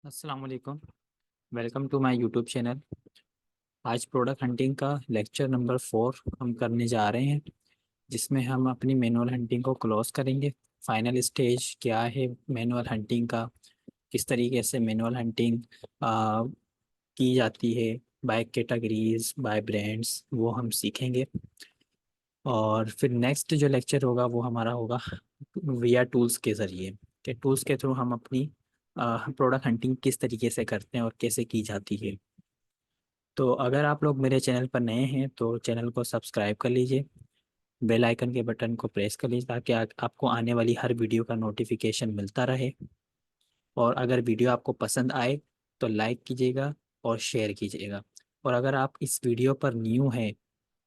अस्सलाम वालेकुम। Welcome to my YouTube channel. आज प्रोडक्ट हंटिंग का लेक्चर नंबर 4 हम करने जा रहे हैं, जिसमें हम अपनी मैनुअल हंटिंग को क्लोज करेंगे। फाइनल स्टेज क्या है मैनुअल हंटिंग का, किस तरीके से मैनुअल हंटिंग की जाती है, बाय कैटेगरीज बाय ब्रांड्स, वो हम सीखेंगे। और फिर नेक्स्ट जो लेक्चर होगा वो हमारा होगा वीआर टूल्स के ज़रिए, कि टूल्स के थ्रू हम अपनी प्रोडक्ट हंटिंग किस तरीके से करते हैं और कैसे की जाती है। तो अगर आप लोग मेरे चैनल पर नए हैं तो चैनल को सब्सक्राइब कर लीजिए, बेल आइकन के बटन को प्रेस कर लीजिए ताकि आपको आने वाली हर वीडियो का नोटिफिकेशन मिलता रहे। और अगर वीडियो आपको पसंद आए तो लाइक कीजिएगा और शेयर कीजिएगा। और अगर आप इस वीडियो पर न्यू हैं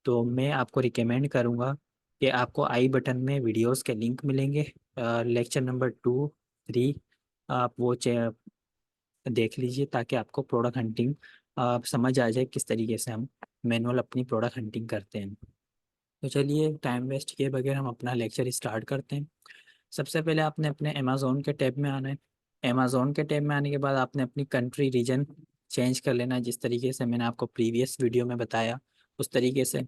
तो मैं आपको रिकमेंड करूँगा कि आपको आई बटन में वीडियोस के लिंक मिलेंगे, लेक्चर नंबर 2, 3, आप वो देख लीजिए ताकि आपको प्रोडक्ट हंटिंग समझ आ जाए किस तरीके से हम मैनुअल अपनी प्रोडक्ट हंटिंग करते हैं। तो चलिए टाइम वेस्ट किए बगैर हम अपना लेक्चर स्टार्ट करते हैं। सबसे पहले आपने अपने अमेज़ोन के टैब में आना है। अमेज़ोन के टैब में आने के बाद आपने अपनी कंट्री रीजन चेंज कर लेना है, जिस तरीके से मैंने आपको प्रीवियस वीडियो में बताया उस तरीके से।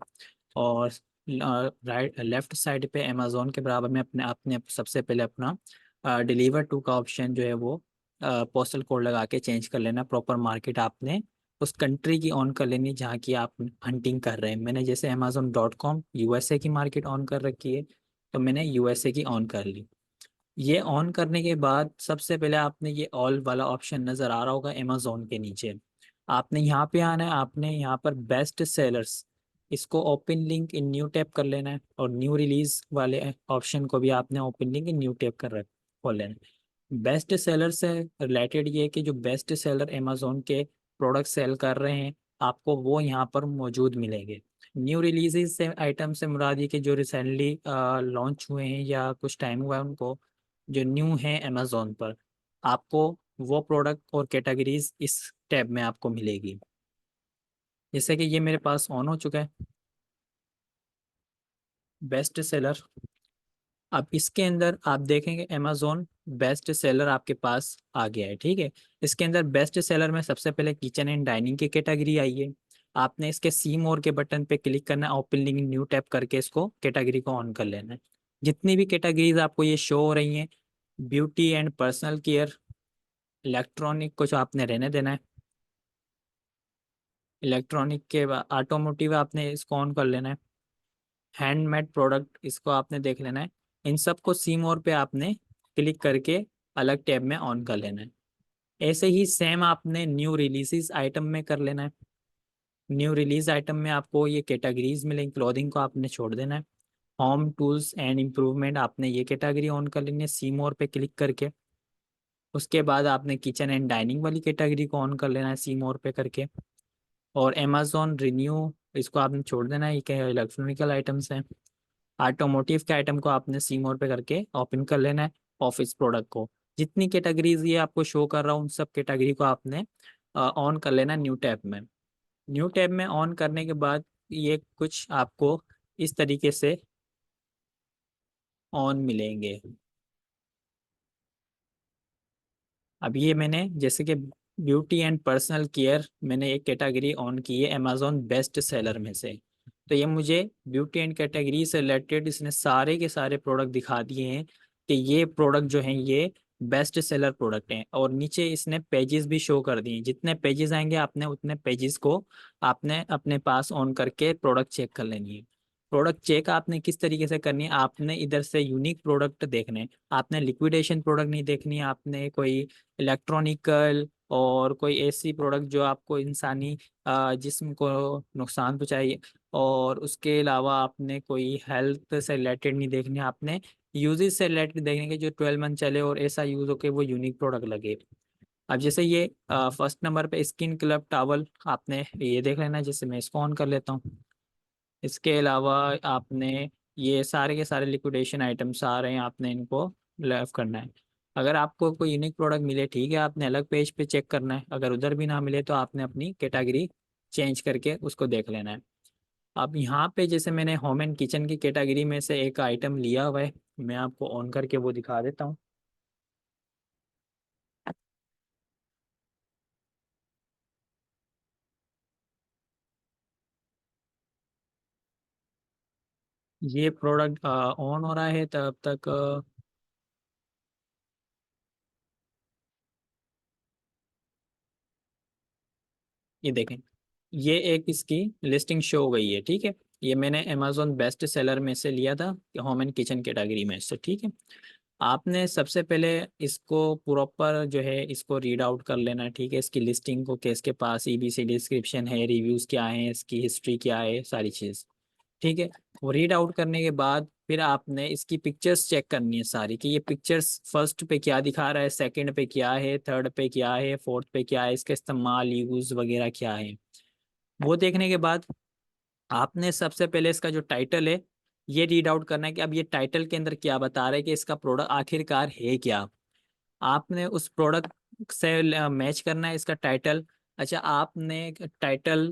और राइट लेफ्ट साइड पे अमेज़ोन के बराबर में अपने आपने सबसे पहले अपना डिलीवर टू का ऑप्शन जो है वो पोस्टल कोड लगा के चेंज कर लेना। प्रॉपर मार्केट आपने उस कंट्री की ऑन कर लेनी जहाँ की आप हंटिंग कर रहे हैं। मैंने जैसे amazon.com यूएसए की मार्केट ऑन कर रखी है, तो मैंने यूएसए की ऑन कर ली। ये ऑन करने के बाद सबसे पहले आपने ये ऑल वाला ऑप्शन नज़र आ रहा होगा अमेज़ोन के नीचे, आपने यहाँ पे आना है। आपने यहाँ पर बेस्ट सेलर्स, इसको open link in new tab कर लेना है। और न्यू रिलीज वाले ऑप्शन को भी आपने open link in new tab कर खोल लेना है। बेस्ट सेलर से रिलेटेड ये है कि जो बेस्ट सेलर अमेज़ोन के प्रोडक्ट सेल कर रहे हैं आपको वो यहाँ पर मौजूद मिलेंगे। न्यू रिलीजेस से आइटम से मुराद ये कि जो रिसेंटली लॉन्च हुए हैं या कुछ टाइम हुआ है उनको, जो न्यू है अमेज़ोन पर, आपको वो प्रोडक्ट और कैटेगरीज इस टैब में आपको मिलेगी। जैसे कि ये मेरे पास ऑन हो चुका है बेस्ट सेलर। अब इसके अंदर आप देखेंगे अमेज़ोन बेस्ट सेलर आपके पास आ गया है, ठीक है। इसके अंदर बेस्ट सेलर में सबसे पहले किचन एंड डाइनिंग की कैटेगरी आई है। आपने इसके सी मोर के बटन पे क्लिक करना है, ओपन लिंक न्यू टैप करके इसको कैटेगरी को ऑन कर लेना है। जितनी भी कैटेगरीज आपको ये शो हो रही हैं, beauty and personal care, electronic कुछ आपने रहने देना है। इलेक्ट्रॉनिक के बाद ऑटोमोटिव आपने इसको ऑन कर लेना है। हैंडमेड प्रोडक्ट इसको आपने देख लेना है। इन सब को सी मोर पे आपने क्लिक करके अलग टैब में ऑन कर लेना है। ऐसे ही सेम आपने न्यू रिलीजेस आइटम में कर लेना है। न्यू रिलीज आइटम में आपको ये कैटेगरीज मिलेंगी, क्लोथिंग को आपने छोड़ देना है। होम टूल्स एंड इम्प्रूवमेंट आपने ये कैटेगरी ऑन कर लेनी है सी मोर पे क्लिक करके। उसके बाद आपने किचन एंड डाइनिंग वाली कैटेगरी को ऑन कर लेना है सी मोर पे करके। और अमेजोन रिन्यू इसको आपने छोड़ देना है, ये क्या इलेक्ट्रॉनिकल आइटम्स हैं। ऑटोमोटिव के आइटम को आपने सी मोड पे करके ओपन कर लेना है। ऑफिस प्रोडक्ट को, जितनी कैटेगरीज ये आपको शो कर रहा हूँ उन सब कैटेगरी को आपने ऑन कर लेना न्यू टैब में। न्यू टैब में ऑन करने के बाद ये कुछ आपको इस तरीके से ऑन मिलेंगे। अब ये मैंने जैसे कि ब्यूटी एंड पर्सनल केयर मैंने एक कैटेगरी ऑन की है अमेजोन बेस्ट सेलर में से, तो ये मुझे ब्यूटी एंड कैटेगरी से रिलेटेड इसने सारे के सारे प्रोडक्ट दिखा दिए हैं कि ये प्रोडक्ट जो हैं ये बेस्ट सेलर प्रोडक्ट हैं। और नीचे इसने पेजेस भी शो कर दिए हैं, जितने पेजेस आएंगे आपने उतने पेजेस को आपने अपने पास ऑन करके प्रोडक्ट चेक कर लेनी है। प्रोडक्ट चेक आपने किस तरीके से करनी है, आपने इधर से यूनिक प्रोडक्ट देखने हैं, आपने लिक्विडेशन प्रोडक्ट नहीं देखनी है, आपने कोई इलेक्ट्रॉनिकल और कोई ऐसी प्रोडक्ट जो आपको इंसानी जिस्म को नुकसान पहुंचाए। और उसके अलावा आपने कोई हेल्थ से रिलेटेड नहीं देखनी, आपने यूजेस से रिलेटेड देखने के जो 12 मंथ चले और ऐसा यूज हो के वो यूनिक प्रोडक्ट लगे। अब जैसे ये फर्स्ट नंबर पे स्किन क्लब टावल आपने ये देख लेना है, जैसे मैं इसको ऑन कर लेता हूँ। इसके अलावा आपने ये सारे के सारे लिक्विडेशन आइटम्स आ रहे हैं, आपने इनको लेफ्ट करना है। अगर आपको कोई यूनिक प्रोडक्ट मिले ठीक है, आपने अलग पेज पे चेक करना है, अगर उधर भी ना मिले तो आपने अपनी कैटेगरी चेंज करके उसको देख लेना है। अब यहाँ पे जैसे मैंने होम एंड किचन की कैटेगरी में से एक आइटम लिया हुआ है, मैं आपको ऑन करके वो दिखा देता हूँ। ये प्रोडक्ट ऑन हो रहा है तब तक ये देखें, ये एक इसकी लिस्टिंग शो हो गई है, ठीक है। ये मैंने अमेजोन बेस्ट सेलर में से लिया था, होम एंड किचन कैटेगरी में से, ठीक है। आपने सबसे पहले इसको प्रॉपर जो है इसको रीड आउट कर लेना है, ठीक है। इसकी लिस्टिंग को, कि इसके पास ईबीसी डिस्क्रिप्शन है, रिव्यूज क्या है, इसकी हिस्ट्री क्या है, सारी चीज़, ठीक है। वो रीड आउट करने के बाद फिर आपने इसकी पिक्चर्स चेक करनी है सारी, कि ये पिक्चर्स फर्स्ट पे क्या दिखा रहा है, सेकंड पे क्या है, थर्ड पे क्या है, फोर्थ पे क्या है, इसका इस्तेमाल यूज वगैरह क्या है। वो देखने के बाद आपने सबसे पहले इसका जो टाइटल है ये रीड आउट करना है, कि अब ये टाइटल के अंदर क्या बता रहा है, कि इसका प्रोडक्ट आखिरकार है क्या। आपने उस प्रोडक्ट से मैच करना है इसका टाइटल। अच्छा, आपने टाइटल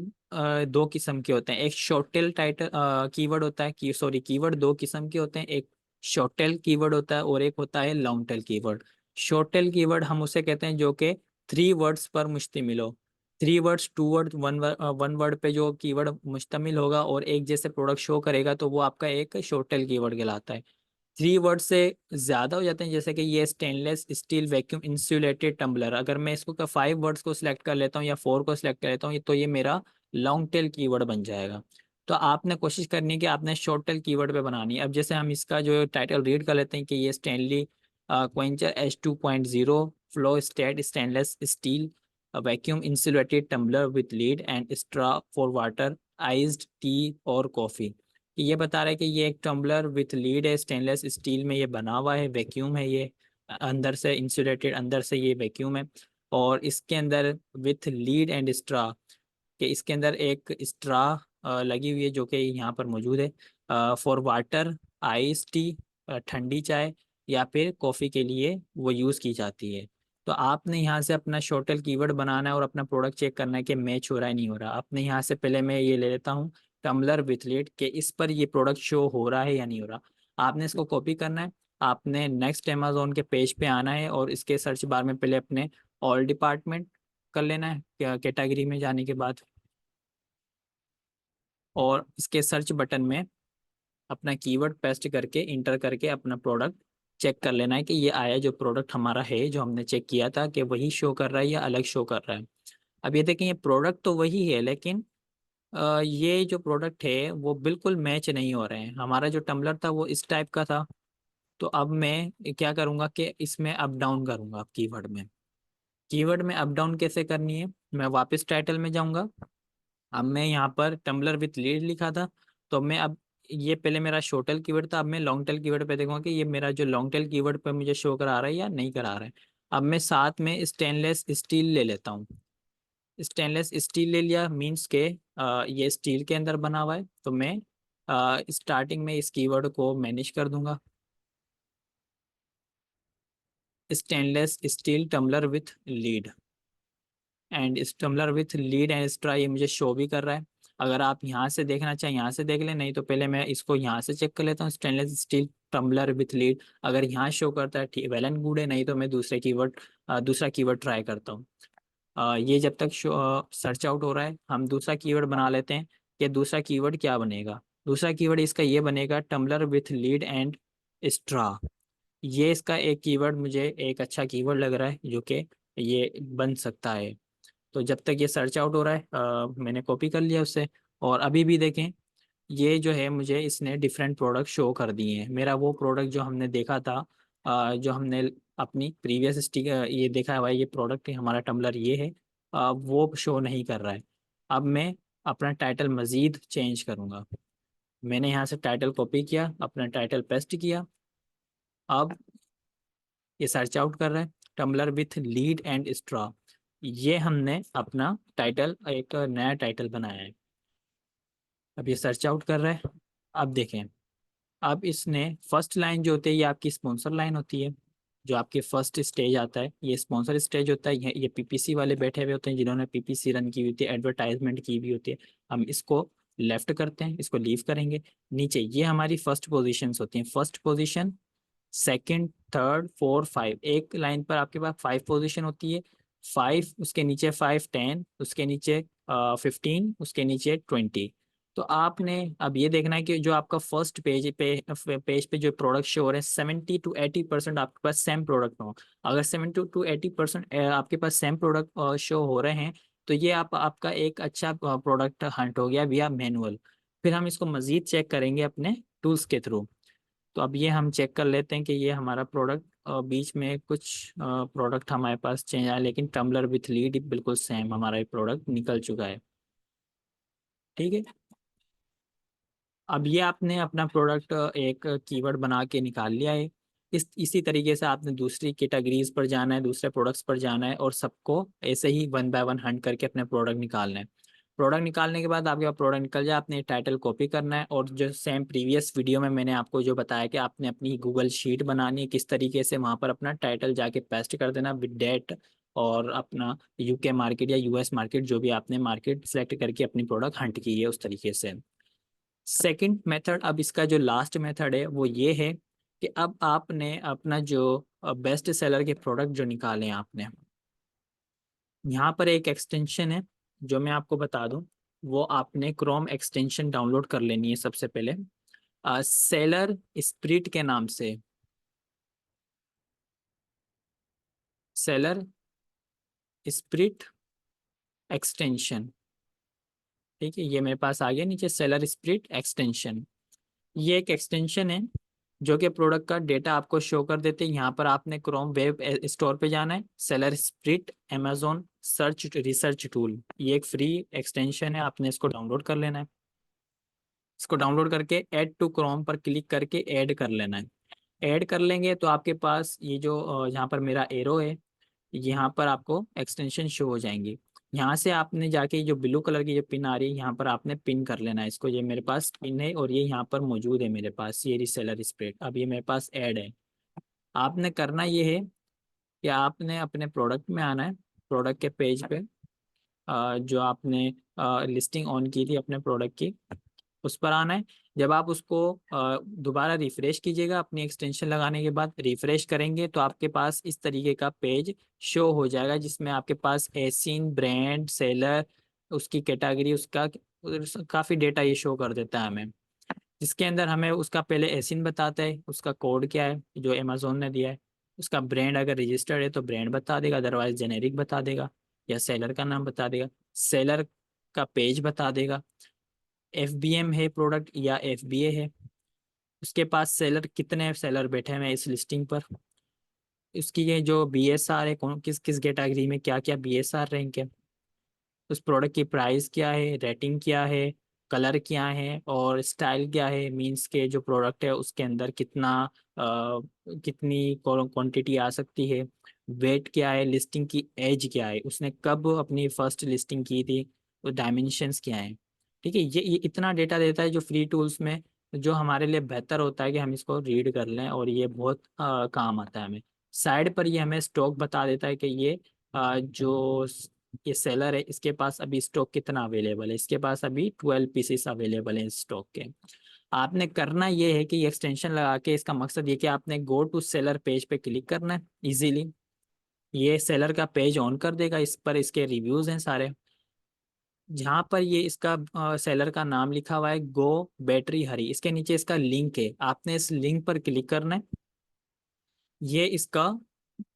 दो किस्म के होते हैं, एक शॉर्ट टेल टाइटल कीवर्ड होता है, कि सॉरी, कीवर्ड दो किस्म के होते हैं, एक शॉर्ट टेल कीवर्ड होता है और एक होता है long tail keyword. Short tail keyword हम उसे कहते हैं जो कि 3 वर्ड्स पर मुश्तमिल हो। 3 वर्ड्स, 2 वर्ड, वन वर्ड पे जो कीवर्ड मुश्तमिल होगा और एक जैसे प्रोडक्ट शो करेगा, तो वो आपका एक शॉर्ट टेल कीवर्ड कहलाता है। 3 वर्ड से ज्यादा हो जाते हैं, जैसे कि ये stainless steel vacuum insulated tumbler, अगर मैं इसको 5 वर्ड्स को सिलेक्ट कर लेता हूँ या 4 को सिलेक्ट कर लेता हूँ, तो ये मेरा लॉन्ग टेल कीवर्ड बन जाएगा। तो आपने कोशिश करनी है कि आपने शॉर्ट टेल कीवर्ड पे बनानी है। अब जैसे हम इसका जो टाइटल रीड कर लेते हैं, कि ये Stanley quencher H2.0 flow state stainless steel vacuum insulated tumbler with lid and straw for water, iced tea और कॉफी। कि ये बता रहा है कि ये एक टम्बलर विथ लीड है, स्टेनलेस स्टील में ये बना हुआ है, वैक्यूम है ये, अंदर से इंसुलेटेड, अंदर से ये वैक्यूम है। और इसके अंदर विथ लीड एंड स्ट्रा, कि इसके अंदर एक स्ट्रा लगी हुई है जो कि यहाँ पर मौजूद है, फॉर वाटर, आइस टी, ठंडी चाय या फिर कॉफ़ी के लिए वो यूज़ की जाती है। तो आपने यहाँ से अपना शॉर्टल कीवर्ड बनाना है और अपना प्रोडक्ट चेक करना है कि मैच हो रहा है नहीं हो रहा। आपने यहाँ से पहले मैं ये ले लेता हूँ टम्बलर विथ लीड, के इस पर ये प्रोडक्ट शो हो रहा है या नहीं हो रहा। आपने इसको कॉपी करना है, आपने नेक्स्ट अमेजोन के पेज पे आना है और इसके सर्च बार में पहले अपने ऑल डिपार्टमेंट कर लेना है कैटेगरी में जाने के बाद, और इसके सर्च बटन में अपना कीवर्ड पेस्ट करके इंटर करके अपना प्रोडक्ट चेक कर लेना है, कि ये आया जो प्रोडक्ट हमारा है, जो हमने चेक किया था, कि वही शो कर रहा है या अलग शो कर रहा है। अब ये देखें, ये प्रोडक्ट तो वही है, लेकिन ये जो प्रोडक्ट है वो बिल्कुल मैच नहीं हो रहे हैं। हमारा जो टम्बलर था वो इस टाइप का था, तो अब मैं क्या करूँगा कि इसमें अप डाउन करूँगा कीवर्ड में। कीवर्ड में अप डाउन कैसे करनी है, मैं वापस टाइटल में जाऊँगा। अब मैं यहाँ पर टम्बलर विथ लीड लिखा था, तो मैं अब ये पहले मेरा शॉर्ट टेल कीवर्ड था, अब मैं लॉन्ग टेल कीवर्ड पे देखूंगा कि ये मेरा जो लॉन्ग टेल कीवर्ड पे मुझे शो करा रहा है या नहीं करा रहा है। अब मैं साथ में स्टेनलेस स्टील ले लेता हूँ। स्टेनलेस स्टील ले लिया, मीन्स के ये स्टील के अंदर बना हुआ है, तो मैं स्टार्टिंग में इस कीवर्ड को मैनेज कर दूंगा, stainless steel tumbler with lid. And tumbler with lid and straw ये मुझे शो भी कर रहा है। अगर आप यहाँ से देखना चाहें यहाँ से देख लें, नहीं तो पहले मैं इसको यहाँ से चेक कर लेता हूँ, stainless steel tumbler with lid. अगर यहाँ शो करता है ठीक, वेल एंड गुड है, नहीं तो मैं दूसरा कीवर्ड ट्राई करता हूँ। ये जब तक सर्च आउट हो रहा है, हम दूसरा कीवर्ड बना लेते हैं, कि दूसरा कीवर्ड क्या बनेगा। दूसरा कीवर्ड इसका ये बनेगा, tumbler with lid and straw. ये इसका एक कीवर्ड मुझे एक अच्छा कीवर्ड लग रहा है, जो कि ये बन सकता है। तो जब तक ये सर्च आउट हो रहा है, मैंने कॉपी कर लिया उससे। और अभी भी देखें, ये जो है मुझे इसने डिफरेंट प्रोडक्ट शो कर दिए हैं। मेरा वो प्रोडक्ट जो हमने देखा था, जो हमने अपनी प्रीवियस स्टिक ये देखा है भाई, ये प्रोडक्ट है हमारा टम्बलर ये है, वो शो नहीं कर रहा है। अब मैं अपना टाइटल मज़ीद चेंज करूँगा। मैंने यहाँ से टाइटल कॉपी किया, अपना टाइटल पेस्ट किया। अब ये सर्च आउट कर रहा है, tumbler with lid and straw. ये हमने अपना टाइटल, एक नया टाइटल बनाया है। अब ये सर्च आउट कर रहा है। अब देखें, अब इसने फर्स्ट लाइन जो होती है ये आपकी स्पॉन्सर लाइन होती है, जो आपके फर्स्ट स्टेज आता है ये स्पॉन्सर स्टेज होता है। ये पीपीसी वाले बैठे हुए होते हैं जिन्होंने पीपीसी रन की हुई होती है, एडवर्टाइजमेंट की हुई होती है। हम इसको लेफ्ट करते हैं, इसको लीव करेंगे। नीचे ये हमारी फर्स्ट पोजीशंस होती हैं, first position, second, third, four, five. एक लाइन पर आपके पास 5 पोजीशन होती है। 5, उसके नीचे 5, 10, उसके नीचे 15, उसके नीचे 20। तो आपने अब ये देखना है कि जो आपका फर्स्ट पेज पे जो प्रोडक्ट शो हो रहे हैं 70 to 80% आपके पास सेम प्रोडक्ट हो। अगर 70 to 80% आपके पास सेम प्रोडक्ट शो हो रहे हैं तो ये आपका एक अच्छा प्रोडक्ट हंट हो गया विया मैनुअल। फिर हम इसको मजीद चेक करेंगे अपने टूल्स के थ्रू। तो अब ये हम चेक कर लेते हैं कि ये हमारा प्रोडक्ट बीच में कुछ प्रोडक्ट हमारे पास चेंज आया, लेकिन टम्बलर विथ लीड बिल्कुल सेम हमारा ये प्रोडक्ट निकल चुका है। ठीक है। अब ये आपने अपना प्रोडक्ट एक कीवर्ड बना के निकाल लिया है। इसी तरीके से आपने दूसरी कैटेगरीज पर जाना है, दूसरे प्रोडक्ट्स पर जाना है और सबको ऐसे ही वन बाय वन हंट करके अपने प्रोडक्ट निकालना है। प्रोडक्ट निकालने के बाद आपके पास प्रोडक्ट निकल जाए, आपने टाइटल कॉपी करना है और जो सेम प्रीवियस वीडियो में मैंने आपको जो बताया कि आपने अपनी गूगल शीट बनानी है किस तरीके से, वहां पर अपना टाइटल जाके पेस्ट कर देना विद डेट और अपना यूके मार्केट या यूएस मार्केट जो भी आपने मार्केट सेलेक्ट करके अपनी प्रोडक्ट हंट की है उस तरीके से। सेकंड मेथड, अब इसका जो लास्ट मेथड है वो ये है कि अब आपने अपना जो बेस्ट सेलर के प्रोडक्ट जो निकाले हैं आपने, यहाँ पर एक एक्सटेंशन है जो मैं आपको बता दूं। वो आपने क्रोम एक्सटेंशन डाउनलोड कर लेनी है सबसे पहले, सेलर स्प्रिट के नाम से। Seller spirit extension. ठीक है, ये मेरे पास आ गया नीचे सेलर स्प्रिट एक्सटेंशन। ये एक एक्सटेंशन है जो कि प्रोडक्ट का डेटा आपको शो कर देते हैं। यहाँ पर आपने क्रोम वेब स्टोर पे जाना है, seller spirit Amazon search research tool, ये एक फ्री एक्सटेंशन है, आपने इसको डाउनलोड कर लेना है। इसको डाउनलोड करके ऐड टू क्रोम पर क्लिक करके ऐड कर लेना है। ऐड कर लेंगे तो आपके पास ये जो यहाँ पर मेरा एरो है, यहाँ पर आपको एक्सटेंशन शो हो जाएंगी। यहाँ से आपने जाके जो ब्लू कलर की जो पिन आ रही है यहाँ पर आपने पिन कर लेना है इसको। ये मेरे पास पिन है और ये यहाँ पर मौजूद है मेरे पास, ये रिसेलर स्प्रेड अब ये मेरे पास ऐड है। आपने करना ये है कि आपने अपने प्रोडक्ट में आना है, प्रोडक्ट के पेज पे जो आपने लिस्टिंग ऑन की थी अपने प्रोडक्ट की उस पर आना है। जब आप उसको दोबारा रिफ्रेश कीजिएगा अपनी एक्सटेंशन लगाने के बाद रिफ्रेश करेंगे तो आपके पास इस तरीके का पेज शो हो जाएगा जिसमें आपके पास एसिन ब्रांड सेलर उसकी कैटेगरी उसका काफ़ी डेटा ये शो कर देता है हमें, जिसके अंदर हमें उसका पहले एसिन बताता है, उसका कोड क्या है जो अमेजोन ने दिया है, उसका ब्रांड अगर रजिस्टर्ड है तो ब्रांड बता देगा, अदरवाइज जेनेरिक बता देगा, या सेलर का नाम बता देगा, सेलर का पेज बता देगा, FBM है प्रोडक्ट या FBA है, उसके पास सेलर कितने सेलर बैठे हुए हैं इस लिस्टिंग पर, उसकी ये जो BSR है कौन किस किस कैटेगरी में क्या क्या BSR रैंक है, उस प्रोडक्ट की प्राइस क्या है, रेटिंग क्या है, कलर क्या है और स्टाइल क्या है, मींस के जो प्रोडक्ट है उसके अंदर कितनी क्वांटिटी आ सकती है, वेट क्या है, लिस्टिंग की एज क्या है, उसने कब अपनी फर्स्ट लिस्टिंग की थी, वो डायमेंशंस क्या है। ठीक है, ये इतना डेटा देता है जो फ्री टूल्स में, जो हमारे लिए बेहतर होता है कि हम इसको रीड कर लें और ये बहुत काम आता है हमें। साइड पर ये हमें स्टॉक बता देता है कि जो ये सेलर है इसके पास अभी स्टॉक कितना अवेलेबल है, इसके पास अभी 12 पीसेस अवेलेबल है स्टॉक के। आपने करना ये है कि ये एक्सटेंशन लगा के इसका मकसद ये कि आपने गो टू सेलर पेज पे क्लिक करना है इजीली। ये सेलर का पेज ऑन कर देगा, इस पर इसके रिव्यूज हैं सारे, जहाँ पर ये इसका सेलर का नाम लिखा हुआ है गो बैटरी हरी, इसके नीचे इसका लिंक है, आपने इस लिंक पर क्लिक करना है। ये इसका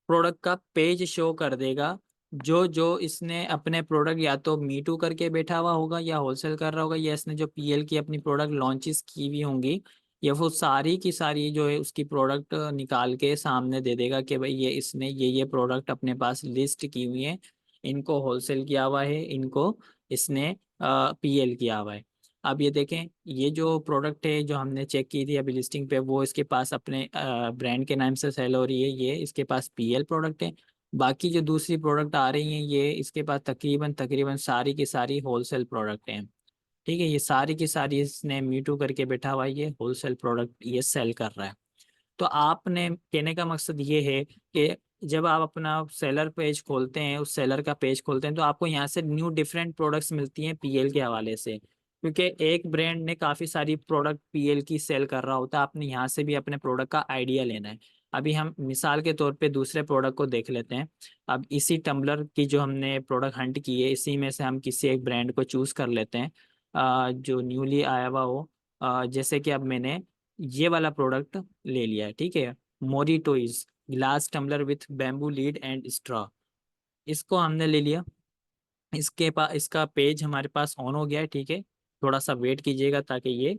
प्रोडक्ट का पेज शो कर देगा, जो जो इसने अपने प्रोडक्ट या तो मीटू करके बैठा हुआ होगा या होलसेल कर रहा होगा या इसने जो PL की अपनी प्रोडक्ट लॉन्चेस की हुई होंगी, या वो सारी की सारी जो है उसकी प्रोडक्ट निकाल के सामने दे देगा कि भाई ये इसने ये प्रोडक्ट अपने पास लिस्ट की हुई है, इनको होलसेल किया हुआ है, इनको इसने PL किया हुआ है। अब ये देखें, ये जो प्रोडक्ट है जो हमने चेक की थी अभी लिस्टिंग पे, वो इसके पास अपने ब्रांड के नाम से सेल हो रही है, ये इसके पास PL प्रोडक्ट है। बाकी जो दूसरी प्रोडक्ट आ रही हैं ये इसके पास तकरीबन तकरीबन सारी की सारी होलसेल प्रोडक्ट हैं। ठीक है, ये सारी की सारी इसने मीटू करके बैठा हुआ है, ये होलसेल प्रोडक्ट ये सेल कर रहा है। तो आपने कहने का मकसद ये है कि जब आप अपना सेलर पेज खोलते हैं, उस सेलर का पेज खोलते हैं तो आपको यहाँ से न्यू डिफरेंट प्रोडक्ट्स मिलती हैं PL के हवाले से, क्योंकि एक ब्रांड ने काफ़ी सारी प्रोडक्ट PL की सेल कर रहा होता है, आपने यहाँ से भी अपने प्रोडक्ट का आइडिया लेना है। अभी हम मिसाल के तौर पे दूसरे प्रोडक्ट को देख लेते हैं। अब इसी टम्बलर की जो हमने प्रोडक्ट हंट की है इसी में से हम किसी एक ब्रांड को चूज़ कर लेते हैं। जो न्यूली आया हुआ हो। जैसे कि अब मैंने ये वाला प्रोडक्ट ले लिया है, ठीक है, मोरिटोइज glass tumbler with bamboo lid and straw. इसको हमने ले लिया। इसके पास इसका पेज हमारे पास ऑन हो गया है, ठीक है। थोड़ा सा वेट कीजिएगा ताकि ये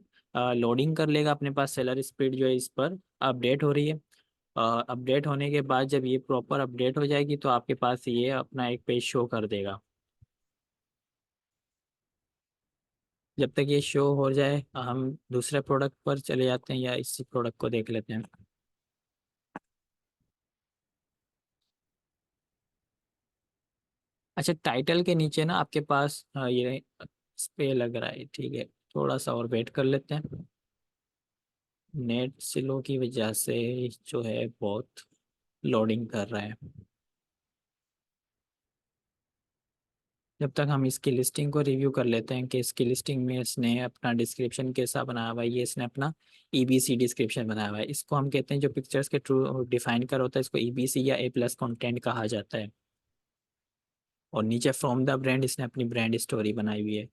लोडिंग कर लेगा। अपने पास सेलर स्पीड जो है इस पर अपडेट हो रही है। अपडेट होने के बाद जब ये प्रॉपर अपडेट हो जाएगी तो आपके पास ये अपना एक पेज शो कर देगा। जब तक ये शो हो जाए हम दूसरे प्रोडक्ट पर चले जाते हैं या इसी प्रोडक्ट को देख लेते हैं। अच्छा, टाइटल के नीचे ना आपके पास ये इस पे लग रहा है, ठीक है। थोड़ा सा और वेट कर लेते हैं। नेट स्लो की वजह से जो है बहुत लोडिंग कर रहा है। जब तक हम इसकी लिस्टिंग को रिव्यू कर लेते हैं कि इसकी लिस्टिंग में इसने अपना डिस्क्रिप्शन कैसा बनाया हुआ है। ये इसने अपना ईबीसी डिस्क्रिप्शन बनाया हुआ है। इसको हम कहते हैं जो पिक्चर्स के थ्रू डिफाइन कर होता है, इसको ईबीसी या ए प्लस कॉन्टेंट कहा जाता है। और नीचे फ्रॉम द ब्रांड इसने अपनी ब्रांड स्टोरी बनाई हुई है।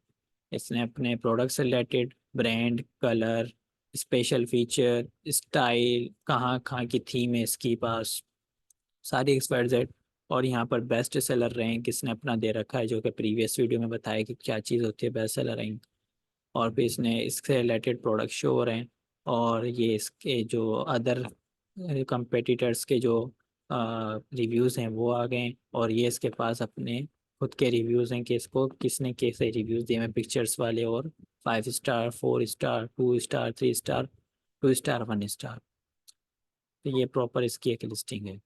इसने अपने प्रोडक्ट से related brand, colour, special feature, style, कहाँ कहाँ की थीम है इसके पास, सारी XYZ। और यहाँ पर बेस्ट सेलर रैंक इसने अपना दे रखा है, जो कि प्रीवियस वीडियो में बताया कि क्या चीज़ होती है बेस्ट सेलर रैंक। और फिर इसने इससे रिलेटेड प्रोडक्ट शो हो रहे हैं। और ये इसके जो अदर कंपेटिटर्स के जो रिव्यूज़ हैं वो आ गए हैं। और ये इसके पास अपने खुद के रिव्यूज़ हैं कि इसको किसने कैसे रिव्यूज़ दिए हैं, पिक्चर्स वाले। और 5 star, 4 star, 2 star, 3 star, 2 star, 1 star. तो ये प्रॉपर इसकी एक लिस्टिंग है।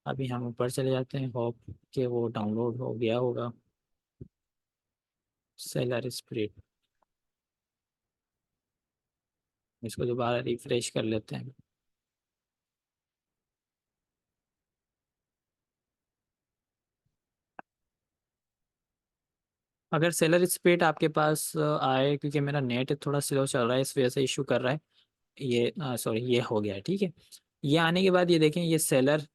अभी हम ऊपर चले जाते हैं, होप कि वो डाउनलोड हो गया होगा। सेलर स्प्रेड, इसको दोबारा रिफ्रेश कर लेते हैं। अगर सेलर स्प्रेड आपके पास आए, क्योंकि मेरा नेट थोड़ा स्लो चल रहा है इस वजह से इशू कर रहा है। ये सॉरी, ये हो गया है, ठीक है। ये आने के बाद ये देखें, ये सेलर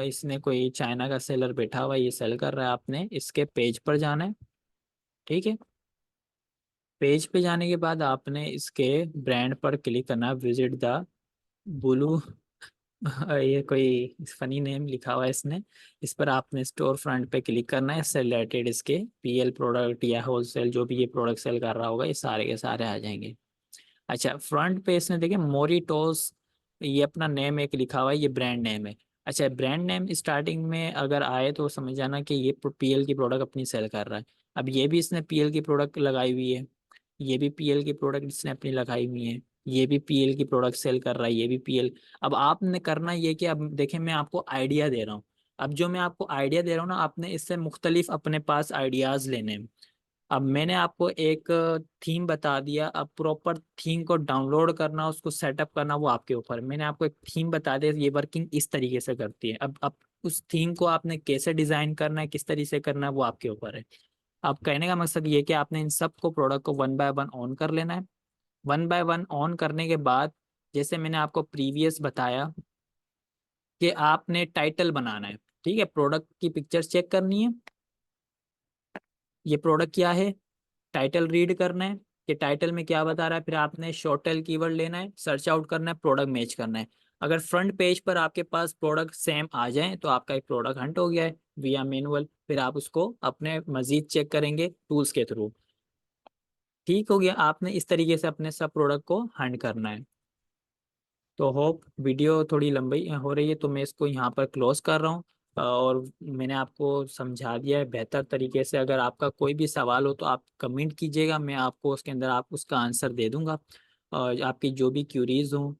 इसने कोई चाइना का सेलर बैठा हुआ है, ये सेल कर रहा है। आपने इसके पेज पर जाना है, ठीक है। पेज पे जाने के बाद आपने इसके ब्रांड पर क्लिक करना, विजिट द ब्लू ये कोई फनी नेम लिखा हुआ है इसने। इस पर आपने स्टोर फ्रंट पे क्लिक करना है। इससे रिलेटेड इसके पीएल प्रोडक्ट या होलसेल जो भी ये प्रोडक्ट सेल कर रहा होगा, ये सारे के सारे आ जाएंगे। अच्छा, फ्रंट पे इसने देखे मोरिटोस, ये अपना नेम एक लिखा हुआ है, ये ब्रांड नेम है। अच्छा, ब्रांड नेम स्टार्टिंग में अगर आए तो समझ जाना कि ये पीएल की प्रोडक्ट अपनी सेल कर रहा है। अब ये भी इसने पीएल की प्रोडक्ट लगाई हुई है। ये भी पीएल की प्रोडक्ट इसने अपनी लगाई हुई है। ये भी पीएल की प्रोडक्ट सेल कर रहा है, ये भी पीएल। अब आपने करना ये कि अब देखें, मैं आपको आइडिया दे रहा हूँ। अब जो मैं आपको आइडिया दे रहा हूँ ना, आपने इससे मुख्तलिफ अपने पास आइडियाज लेने हैं। अब मैंने आपको एक थीम बता दिया, अब प्रॉपर थीम को डाउनलोड करना, उसको सेटअप करना, वो आपके ऊपर है। मैंने आपको एक थीम बता दिया, ये वर्किंग इस तरीके से करती है। अब उस थीम को आपने कैसे डिजाइन करना है, किस तरीके से करना है, वो आपके ऊपर है। अब कहने का मकसद ये है कि आपने इन सबको प्रोडक्ट को वन बाय वन ऑन कर लेना है। वन बाय वन ऑन करने के बाद, जैसे मैंने आपको प्रीवियस बताया कि आपने टाइटल बनाना है, ठीक है। प्रोडक्ट की पिक्चर्स चेक करनी है। ये प्रोडक्ट क्या है, टाइटल रीड करना है कि टाइटल में क्या बता रहा है। फिर आपने शॉर्ट टेल कीवर्ड लेना है, सर्च आउट करना है, प्रोडक्ट मैच करना है। अगर फ्रंट पेज पर आपके पास प्रोडक्ट सेम आ जाए तो आपका एक प्रोडक्ट हंट हो गया है विया मैनुअल। फिर आप उसको अपने मजीद चेक करेंगे टूल्स के थ्रू। ठीक हो गया, आपने इस तरीके से अपने सब प्रोडक्ट को हंट करना है। तो होप वीडियो थोड़ी लंबी हो रही है तो मैं इसको यहाँ पर क्लोज कर रहा हूँ। और मैंने आपको समझा दिया है बेहतर तरीके से। अगर आपका कोई भी सवाल हो तो आप कमेंट कीजिएगा, मैं आपको उसके अंदर आप उसका आंसर दे दूंगा। और आपकी जो भी क्यूरीज हो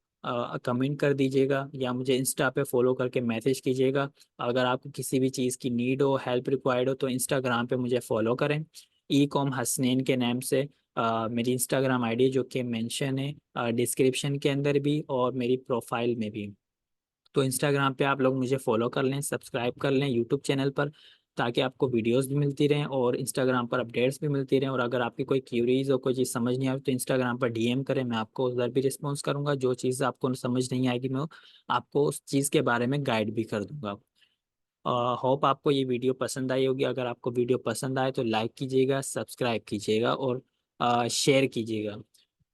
कमेंट कर दीजिएगा या मुझे इंस्टा पे फॉलो करके मैसेज कीजिएगा। अगर आपको किसी भी चीज़ की नीड हो, हेल्प रिक्वायर्ड हो, तो इंस्टाग्राम पे मुझे फॉलो करें, ई कॉम हसनैन के नाम से। मेरी इंस्टाग्राम आईडी जो कि मेंशन है डिस्क्रिप्शन के अंदर भी और मेरी प्रोफाइल में भी। तो इंस्टाग्राम पे आप लोग मुझे फॉलो कर लें, सब्सक्राइब कर लें यूट्यूब चैनल पर, ताकि आपको वीडियोस भी मिलती रहें और इंस्टाग्राम पर अपडेट्स भी मिलती रहें। और अगर आपकी कोई क्यूरीज हो, कोई चीज़ समझ नहीं आए तो इंस्टाग्राम पर डीएम करें, मैं आपको उधर भी रिस्पॉन्स करूंगा। जो चीज़ आपको समझ नहीं आएगी मैं आपको उस चीज़ के बारे में गाइड भी कर दूंगा। होप आपको ये वीडियो पसंद आई होगी। अगर आपको वीडियो पसंद आए तो लाइक कीजिएगा, सब्सक्राइब कीजिएगा और शेयर कीजिएगा।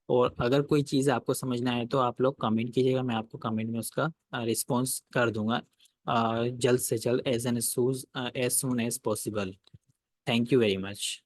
और अगर कोई चीज़ आपको समझना है तो आप लोग कमेंट कीजिएगा, मैं आपको कमेंट में उसका रिस्पॉन्स कर दूंगा जल्द से जल्द, as soon as possible. Thank you very much.